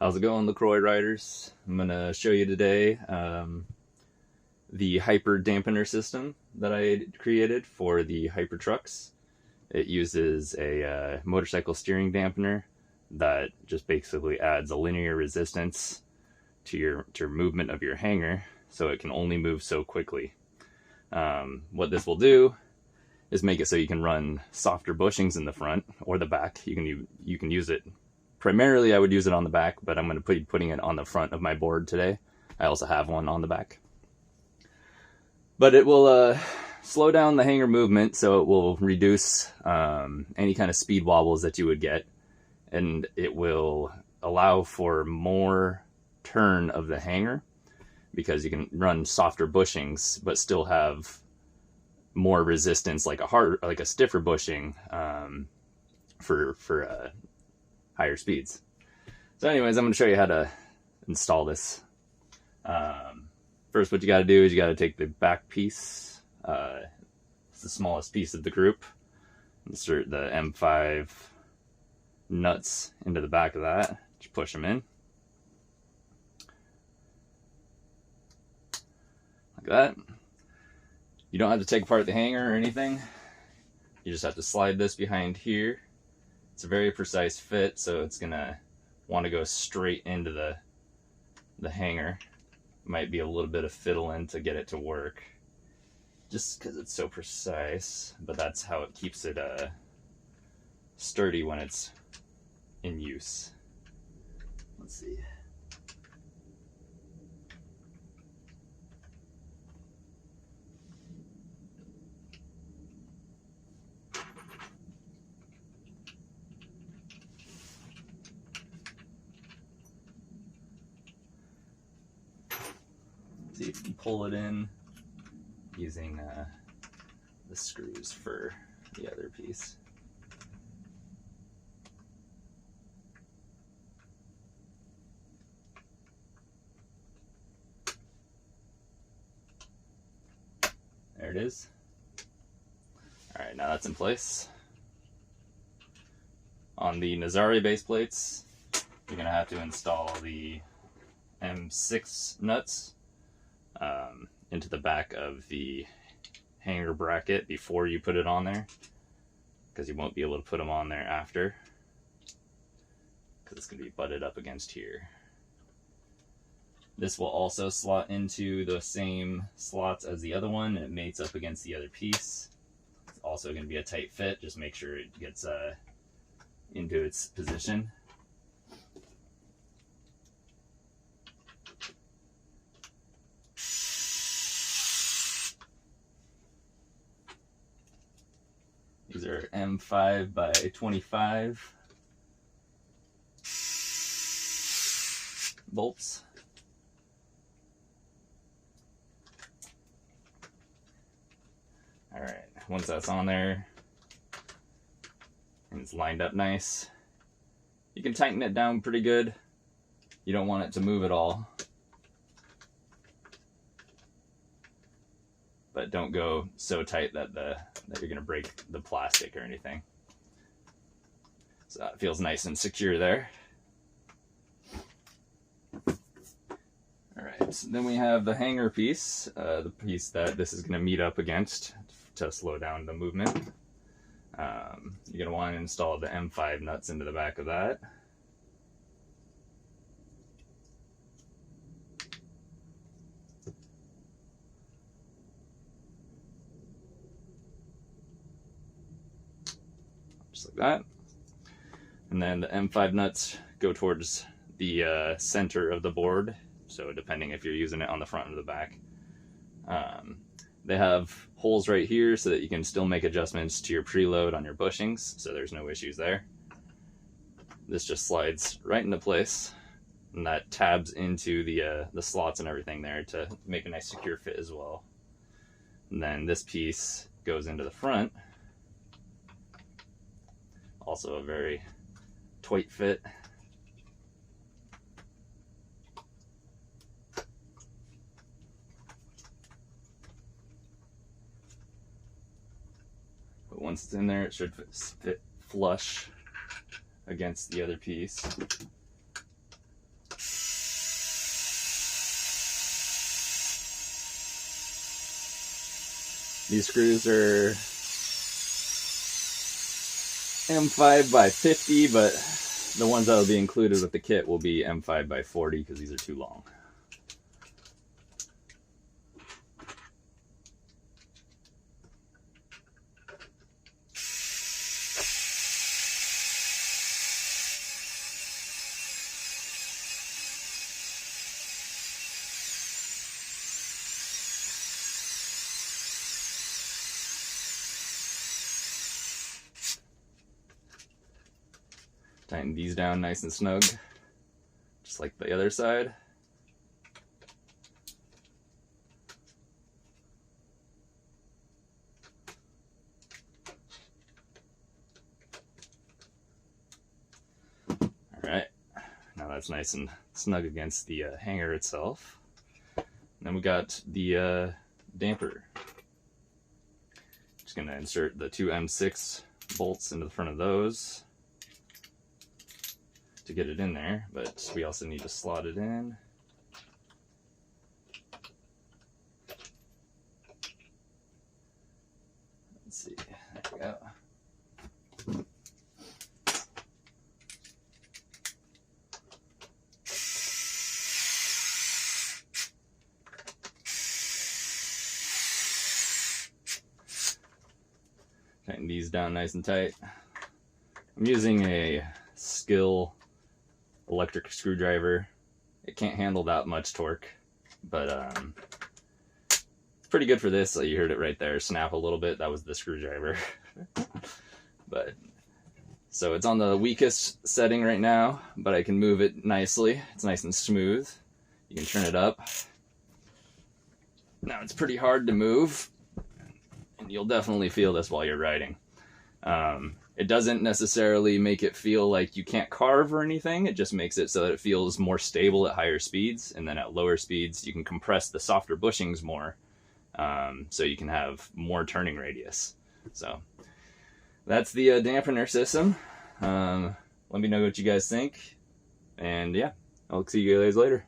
How's it going, LaCroix riders? I'm going to show you today the Hyperdampener system that I created for the Hypertrucks. It uses a motorcycle steering dampener that just basically adds a linear resistance to your movement of your hanger, so it can only move so quickly. What this will do is make it so you can run softer bushings in the front or the back. You can use it. Primarily, I would use it on the back, but I'm going to be putting it on the front of my board today. I also have one on the back. But it will slow down the hanger movement, so it will reduce any kind of speed wobbles that you would get. And it will allow for more turn of the hanger, because you can run softer bushings, but still have more resistance, like a stiffer bushing for higher speeds. So anyways, I'm going to show you how to install this. First, what you got to do is you got to take the back piece. It's the smallest piece of the group. Insert the M5 nuts into the back of that. Just push them in. Like that. You don't have to take apart the hanger or anything. You just have to slide this behind here. It's a very precise fit, so it's gonna want to go straight into the hanger. Might be a little bit of fiddling to get it to work, just because it's so precise, but that's how it keeps it sturdy when it's in use. Let's see. See if you can pull it in using the screws for the other piece. There it is. Alright, now that's in place. On the Nazare base plates, you're going to have to install the M6 nuts into the back of the hanger bracket before you put it on there, because you won't be able to put them on there after, because it's going to be butted up against here. This will also slot into the same slots as the other one, and it mates up against the other piece. It's also going to be a tight fit. Just make sure it gets into its position. These are M5 by 25 bolts. All right, once that's on there and it's lined up nice, you can tighten it down pretty good. You don't want it to move at all, but don't go so tight that you're going to break the plastic or anything. So that feels nice and secure there. Alright, so then we have the hanger piece, the piece that this is going to meet up against to slow down the movement. You're going to want to install the M5 nuts into the back of that. Just like that. And then the M5 nuts go towards the center of the board, so depending if you're using it on the front or the back. They have holes right here so that you can still make adjustments to your preload on your bushings, so there's no issues there. This just slides right into place, and that tabs into the slots and everything there to make a nice secure fit as well. And then this piece goes into the front. Also a very tight fit. But once it's in there, it should fit flush against the other piece. These screws are M5 by 50, but the ones that will be included with the kit will be M5 by 40 because these are too long. Tighten these down nice and snug, just like the other side. All right, now that's nice and snug against the hanger itself. And then we got the damper. Just gonna insert the two M6 bolts into the front of those to get it in there, but we also need to slot it in. Let's see, there we go. Tighten these down nice and tight. I'm using a Skill electric screwdriver. It can't handle that much torque, but it's pretty good for this. You heard it right there, snap a little bit. That was the screwdriver. But so it's on the weakest setting right now, but I can move it nicely. It's nice and smooth. You can turn it up. Now it's pretty hard to move, and you'll definitely feel this while you're riding. It doesn't necessarily make it feel like you can't carve or anything. It just makes it so that it feels more stable at higher speeds, and then at lower speeds you can compress the softer bushings more, so you can have more turning radius. So that's the dampener system. Let me know what you guys think, and yeah, I'll see you guys later.